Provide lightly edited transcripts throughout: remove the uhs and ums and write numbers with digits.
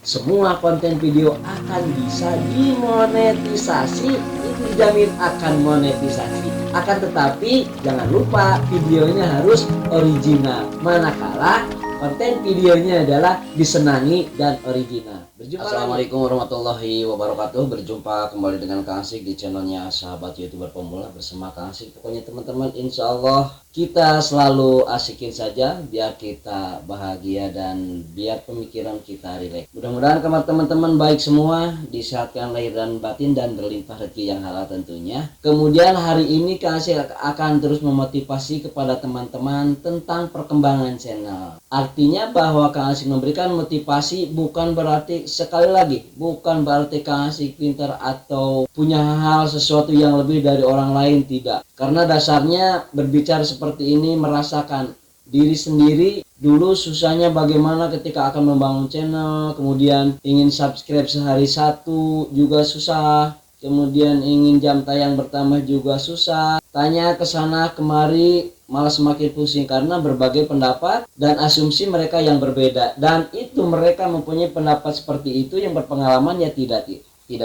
semua konten video akan bisa dimonetisasi. Itu dijamin akan monetisasi. Akan tetapi jangan lupa videonya harus original, manakala konten videonya adalah disenangi dan original. Assalamualaikum warahmatullahi wabarakatuh. Berjumpa kembali dengan Kang Asik di channelnya Sahabat YouTuber Pemula bersama Kang Asik. Pokoknya teman-teman, insya Allah kita selalu asikin saja biar kita bahagia dan biar pemikiran kita rileks. Mudah-mudahan teman-teman baik semua, disehatkan lahir dan batin dan berlimpah rezeki yang halal tentunya. Kemudian hari ini Kang Asik akan terus memotivasi kepada teman-teman tentang perkembangan channel. Artinya bahwa Kang Asik memberikan motivasi bukan berarti, sekali lagi, bukan berarti Kang Asik pintar atau punya hal sesuatu yang lebih dari orang lain, tidak. Karena dasarnya berbicara seperti ini merasakan diri sendiri. Dulu susahnya bagaimana ketika akan membangun channel, kemudian ingin subscribe sehari satu juga susah, kemudian ingin jam tayang bertambah juga susah, tanya ke sana kemari malah semakin pusing karena berbagai pendapat dan asumsi mereka yang berbeda. Dan itu mereka mempunyai pendapat seperti itu yang berpengalaman, ya tidak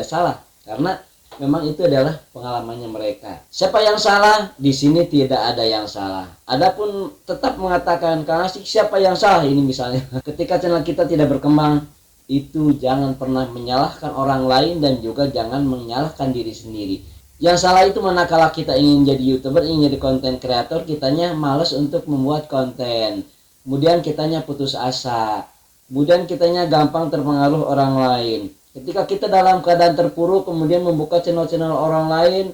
salah, karena memang itu adalah pengalamannya mereka. Siapa yang salah? Di sini tidak ada yang salah. Adapun tetap mengatakan Kang Asik siapa yang salah ini misalnya. Ketika channel kita tidak berkembang, itu jangan pernah menyalahkan orang lain dan juga jangan menyalahkan diri sendiri. Yang salah itu manakala kita ingin jadi YouTuber, ingin jadi konten kreator, kitanya malas untuk membuat konten. Kemudian kitanya putus asa. Kemudian kitanya gampang terpengaruh orang lain. Ketika kita dalam keadaan terpuruk kemudian membuka channel-channel orang lain,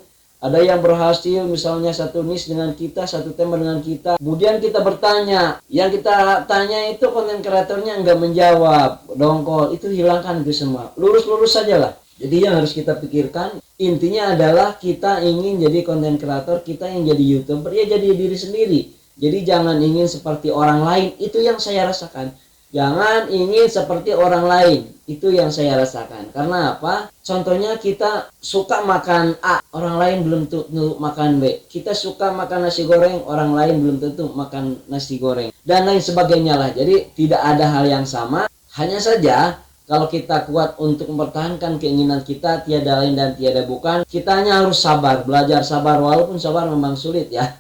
ada yang berhasil misalnya satu niche dengan kita, satu tema dengan kita. Kemudian kita bertanya, yang kita tanya itu konten kreatornya nggak menjawab, dongkol, itu hilangkan itu semua. Lurus-lurus saja lah. Jadi yang harus kita pikirkan intinya adalah kita ingin jadi konten kreator, kita ingin jadi YouTuber, ya jadi diri sendiri. Jadi jangan ingin seperti orang lain, itu yang saya rasakan. Jangan ingin seperti orang lain, itu yang saya rasakan. Karena apa? Contohnya kita suka makan A, orang lain belum tentu makan B. Kita suka makan nasi goreng, orang lain belum tentu makan nasi goreng. Dan lain sebagainya lah. Jadi tidak ada hal yang sama. Hanya saja kalau kita kuat untuk mempertahankan keinginan kita, tiada lain dan tiada bukan, kitanya harus sabar, belajar sabar, walaupun sabar memang sulit ya.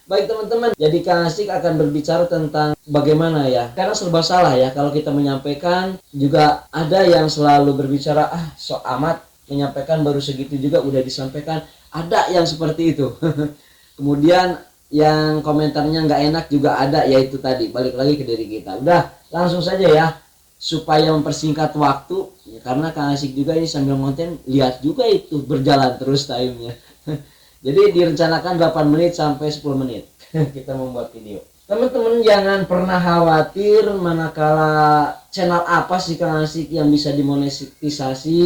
Baik teman-teman, jadi Kang Asik akan berbicara tentang bagaimana ya, karena serba salah ya kalau kita menyampaikan. Juga ada yang selalu berbicara, sok amat menyampaikan baru segitu juga udah disampaikan. Ada yang seperti itu. Kemudian yang komentarnya nggak enak juga ada, yaitu tadi balik lagi ke diri kita. Udah langsung saja ya, supaya mempersingkat waktu ya, karena Kang Asik juga ini sambil konten, lihat juga itu berjalan terus timenya. Jadi direncanakan 8 menit sampai 10 menit kita membuat video. Teman-teman jangan pernah khawatir manakala channel apa sih Kang Asik yang bisa dimonetisasi,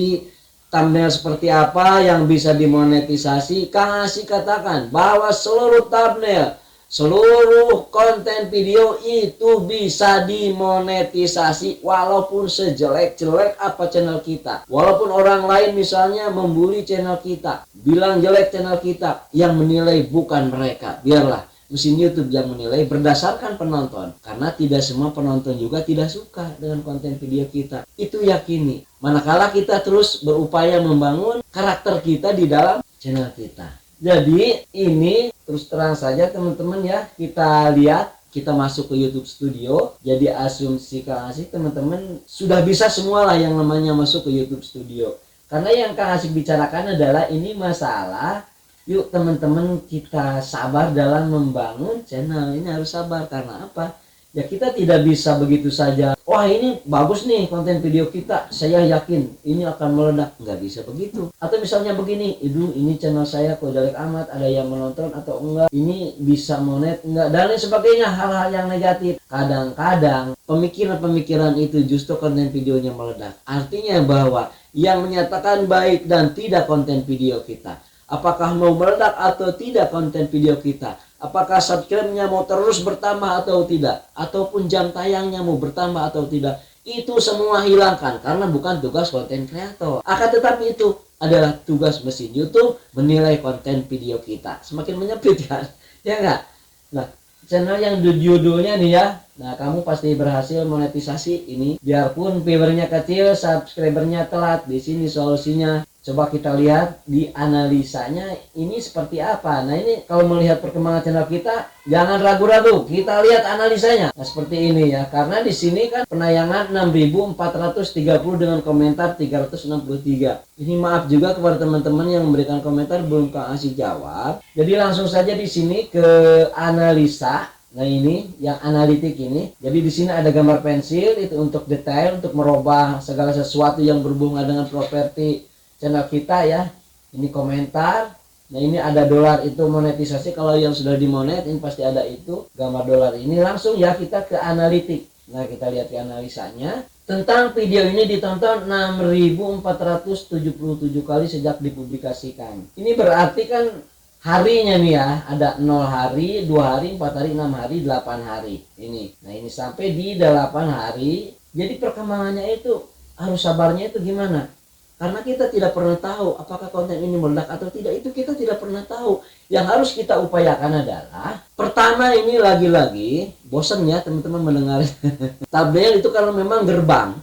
thumbnail seperti apa yang bisa dimonetisasi. Kang Asik katakan bahwa seluruh thumbnail, seluruh konten video itu bisa dimonetisasi walaupun sejelek-jelek apa channel kita. Walaupun orang lain misalnya membuli channel kita, bilang jelek channel kita, yang menilai bukan mereka. Biarlah mesin YouTube yang menilai berdasarkan penonton. Karena tidak semua penonton juga tidak suka dengan konten video kita. Itu yakini. Manakala kita terus berupaya membangun karakter kita di dalam channel kita. Jadi ini terus terang saja teman-teman ya, kita lihat kita masuk ke YouTube Studio. Jadi asumsi Kang Asik teman-teman sudah bisa semua lah yang namanya masuk ke YouTube Studio. Karena yang Kang Asik bicarakan adalah ini masalah, yuk teman-teman kita sabar dalam membangun channel. Ini harus sabar karena apa? Ya kita tidak bisa begitu saja, wah ini bagus nih konten video kita, saya yakin ini akan meledak. Nggak bisa begitu. Atau misalnya begini, ini channel saya kok jelek amat, ada yang menonton atau enggak, ini bisa monet enggak, dan lain sebagainya, hal-hal yang negatif. Kadang-kadang pemikiran-pemikiran itu justru konten videonya meledak. Artinya bahwa yang menyatakan baik dan tidak konten video kita, apakah mau meledak atau tidak konten video kita, apakah subscribe-nya mau terus bertambah atau tidak, ataupun jam tayangnya mau bertambah atau tidak, itu semua hilangkan karena bukan tugas konten kreator. Akan tetapi itu adalah tugas mesin YouTube menilai konten video kita. Semakin menyempit kan, ya enggak? Nah, channel yang judulnya nih ya. Nah, kamu pasti berhasil monetisasi ini. Biarpun viewernya kecil, subscribernya telat. Di sini solusinya. Coba kita lihat di analisanya ini seperti apa. Nah, ini kalau melihat perkembangan channel kita, jangan ragu-ragu. Kita lihat analisanya. Nah, seperti ini ya. Karena di sini kan penayangan 6.430 dengan komentar 363. Ini maaf juga kepada teman-teman yang memberikan komentar belum Kang Asik jawab. Jadi langsung saja di sini ke analisa. Nah, ini yang analitik ini. Jadi di sini ada gambar pensil itu untuk detail, untuk merubah segala sesuatu yang berhubungan dengan properti channel kita ya. Ini komentar. Nah, ini ada dolar itu monetisasi. Kalau yang sudah dimonet ini pasti ada itu gambar dolar ini. Langsung ya kita ke analitik. Nah, kita lihat ke analisanya. Tentang video ini ditonton 6.477 kali sejak dipublikasikan. Ini berarti kan harinya nih ya, ada 0 hari, 2 hari, 4 hari, 6 hari, 8 hari. Ini. Nah, ini sampai di 8 hari. Jadi perkembangannya itu harus sabarnya itu gimana? Karena kita tidak pernah tahu apakah konten ini meledak atau tidak. Itu kita tidak pernah tahu. Yang harus kita upayakan adalah, pertama ini lagi-lagi, bosan ya teman-teman mendengar. Thumbnail itu kalau memang gerbang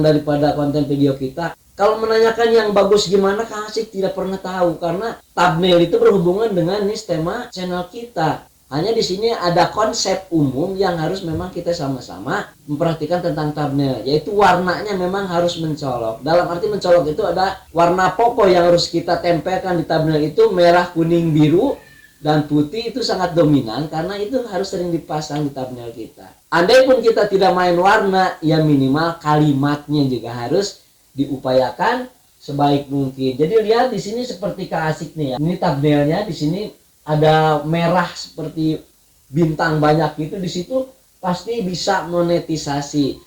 daripada konten video kita. Kalau menanyakan yang bagus gimana, Kang Asik tidak pernah tahu. Karena thumbnail itu berhubungan dengan nis tema channel kita. Hanya di sini ada konsep umum yang harus memang kita sama-sama memperhatikan tentang thumbnail, yaitu warnanya memang harus mencolok. Dalam arti mencolok itu ada warna pokok yang harus kita tempelkan di thumbnail itu merah, kuning, biru, dan putih itu sangat dominan karena itu harus sering dipasang di thumbnail kita. Andai pun kita tidak main warna, ya minimal kalimatnya juga harus diupayakan sebaik mungkin. Jadi lihat di sini seperti Kang Asik nih ya. Ini thumbnailnya di sini ada merah seperti bintang banyak gitu, di situ pasti bisa monetisasi.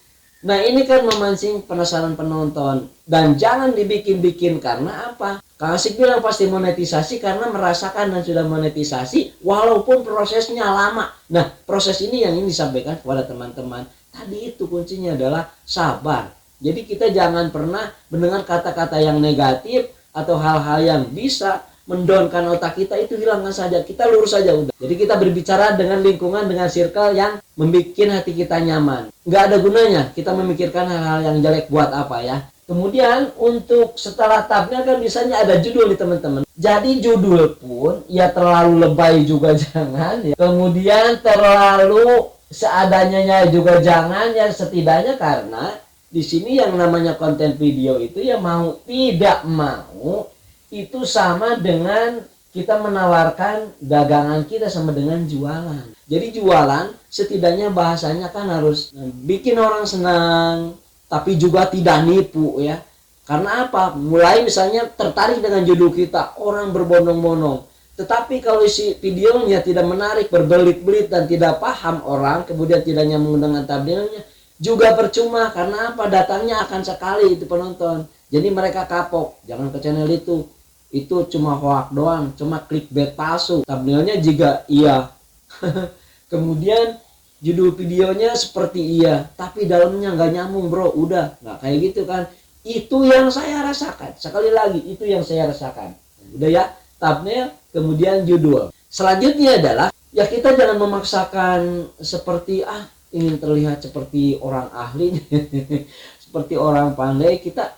Nah, ini kan memancing penasaran penonton dan jangan dibikin-bikin. Karena apa? Kang Asik bilang pasti monetisasi karena merasakan dan sudah monetisasi walaupun prosesnya lama. Nah, proses ini yang ingin disampaikan kepada teman-teman. Tadi itu kuncinya adalah sabar. Jadi kita jangan pernah mendengar kata-kata yang negatif atau hal-hal yang bisa mendonkan otak kita, itu hilangkan saja. Kita lurus saja udah. Jadi kita berbicara dengan lingkungan, dengan circle yang membuat hati kita nyaman. Nggak ada gunanya kita memikirkan hal-hal yang jelek buat apa ya. Kemudian untuk setelah thumbnail kan biasanya ada judul nih teman-teman. Jadi judul pun ya terlalu lebay juga jangan ya. Kemudian terlalu seadanya juga jangan ya, setidaknya karena di sini yang namanya konten video itu ya mau tidak mau itu sama dengan kita menawarkan dagangan kita, sama dengan jualan. Jadi jualan setidaknya bahasanya kan harus bikin orang senang, tapi juga tidak nipu ya. Karena apa? Mulai misalnya tertarik dengan judul kita, orang berbondong-bondong. Tetapi kalau isi videonya tidak menarik, berbelit-belit dan tidak paham orang, kemudian tidak nyambung dengan thumbnailnya, juga percuma. Karena apa? Datangnya akan sekali itu penonton. Jadi mereka kapok. Jangan ke channel itu cuma hoax doang, cuma clickbait palsu. Thumbnailnya juga iya. Kemudian judul videonya seperti iya, tapi dalamnya nggak nyambung bro. Udah nggak kayak gitu kan. Itu yang saya rasakan. Sekali lagi, itu yang saya rasakan. Udah ya, thumbnail, kemudian judul. Selanjutnya adalah ya kita jangan memaksakan seperti ingin terlihat seperti orang ahli, seperti orang pandai. Kita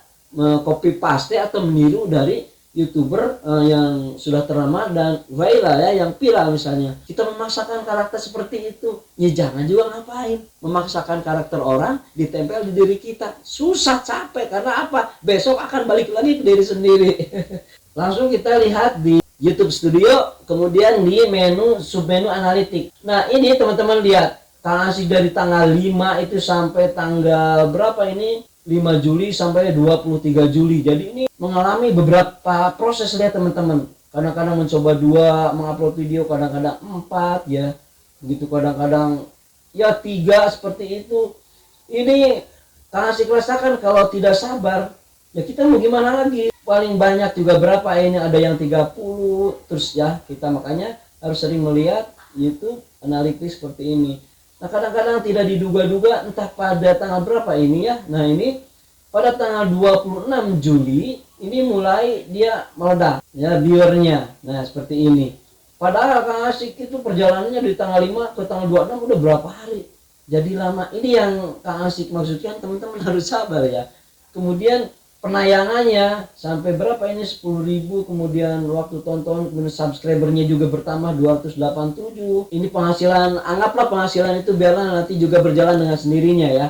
copy paste atau meniru dari YouTuber yang sudah ternama dan viral ya, yang viral misalnya. Kita memaksakan karakter seperti itu, ya jangan juga ngapain. Memaksakan karakter orang ditempel di diri kita, susah, capek. Karena apa? Besok akan balik lagi ke diri sendiri. Langsung kita lihat di YouTube Studio, kemudian di menu submenu analitik. Nah ini teman-teman lihat, Kang Asik dari tanggal 5 itu sampai tanggal berapa ini? 5 Juli sampai 23 Juli. Jadi ini mengalami beberapa proses lihat teman-teman. Kadang-kadang mencoba 2 mengupload video, kadang-kadang 4 ya. Begitu kadang-kadang ya 3 seperti itu. Ini Kang Asik rasakan kalau tidak sabar, ya kita mau gimana lagi. Paling banyak juga berapa ini, ada yang 30 terus ya. Kita makanya harus sering melihat YouTube analitik seperti ini. Nah kadang-kadang tidak diduga-duga entah pada tanggal berapa ini ya. Nah ini pada tanggal 26 Juli ini mulai dia meledak ya viewernya. Nah seperti ini. Padahal Kang Asik itu perjalanannya dari tanggal 5 ke tanggal 26 udah berapa hari. Jadi lama. Ini yang Kang Asik maksudkan, teman-teman harus sabar ya. Kemudian penayangannya sampai berapa ini, 10.000, kemudian waktu tonton, kemudian subscribernya juga bertambah 287. Ini penghasilan, anggaplah penghasilan itu biarlah nanti juga berjalan dengan sendirinya ya.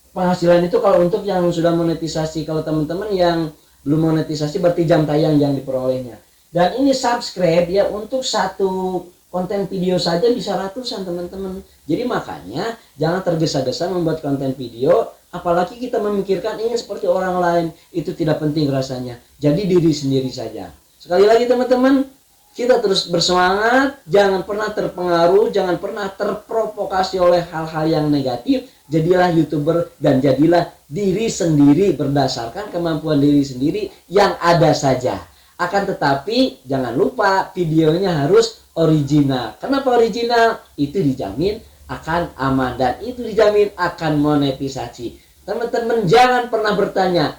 Penghasilan itu kalau untuk yang sudah monetisasi, kalau teman-teman yang belum monetisasi berarti jam tayang yang diperolehnya. Dan ini subscribe ya, untuk satu konten video saja bisa ratusan teman-teman. Jadi makanya jangan tergesa-gesa membuat konten video, apalagi kita memikirkan ingin seperti orang lain, itu tidak penting rasanya. Jadi diri sendiri saja. Sekali lagi teman-teman, kita terus bersemangat, jangan pernah terpengaruh, jangan pernah terprovokasi oleh hal-hal yang negatif. Jadilah YouTuber dan jadilah diri sendiri berdasarkan kemampuan diri sendiri yang ada saja. Akan tetapi jangan lupa videonya harus original. Kenapa original? Itu dijamin akan aman dan itu dijamin akan monetisasi. Teman-teman jangan pernah bertanya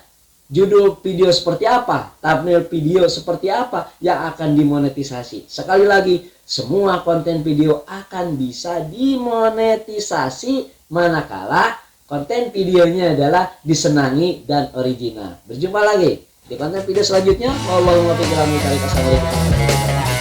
judul video seperti apa, thumbnail video seperti apa yang akan dimonetisasi. Sekali lagi, semua konten video akan bisa dimonetisasi manakala konten videonya adalah disenangi dan original. Berjumpa lagi di konten video selanjutnya. Wassalamualaikum warahmatullahi wabarakatuh.